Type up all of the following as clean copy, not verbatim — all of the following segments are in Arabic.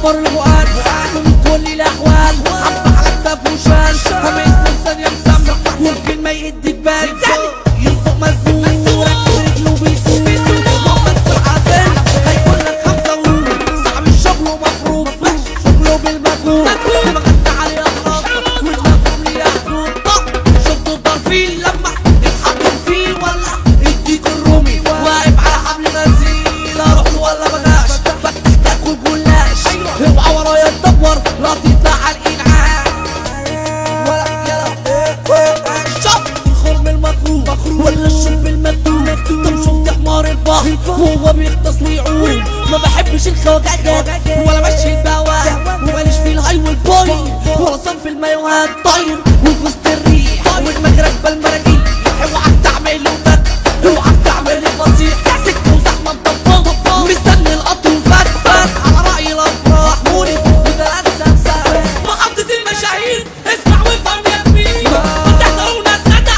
كبر الغوان من كل الاحوال عم حتى فوشان هم اسمه ثانية مسمى ممكن ما يديك بال ينفق مزبوط رجله بيسوق محمد فرحتين هيقول لك 5 ورود صعب الشغل ومفروض شغله بالمجهود مغنى عليه اخلاق والمفهوم ليه حدود شفتوا الطرفين لما يتحطم فيه ولا يديك الرومي واقف على حبل غسيل اروح له ولا بلاش فتح تاكل جلاش اوعى ورايا تدور لا تطلع على الانعاش ولا يلا شوف الخرم المكروه ولا الشرب المكتوب طب شفت حمار البحر وهو بيغطس ويعوم ما بحبش الخواجات ولا مشي البواب وماليش في الهاي والبوي ولا صنف المايوهات طاير وفي وسط الريح ودماغ راكبه المراجيح اوعى تعمل وبك اوعى تعمل البصيح سكه وزحمه مطبطبه مستني القطر وفات على راي الافراح مولد وثلاث سمسات محطه المشاهير اسمع وافهم يا كبير بتحضرونا الصدى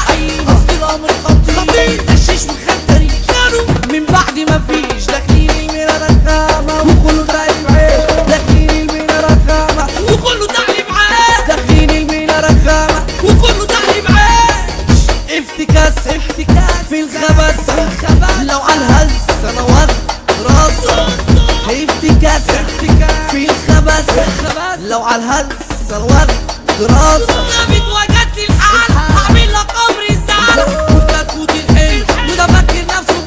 اصل الامر خطير قشيش وخدري كانوا من بعد ما فيش داخلين المينا رخامه وكله تعليم عيش داخلين المينا رخامه وكله تعليم عيش داخلين المينا رخامه وكله تعليم عيش افتكاس في الخبث لو على الهلس انا واخد راسه افتكاس في الخبث لو على الهلس انا واخد راسه ما بتواجهت الحال هعمل لك امر الزعل وتكوت الحيل وده فاكر نفسه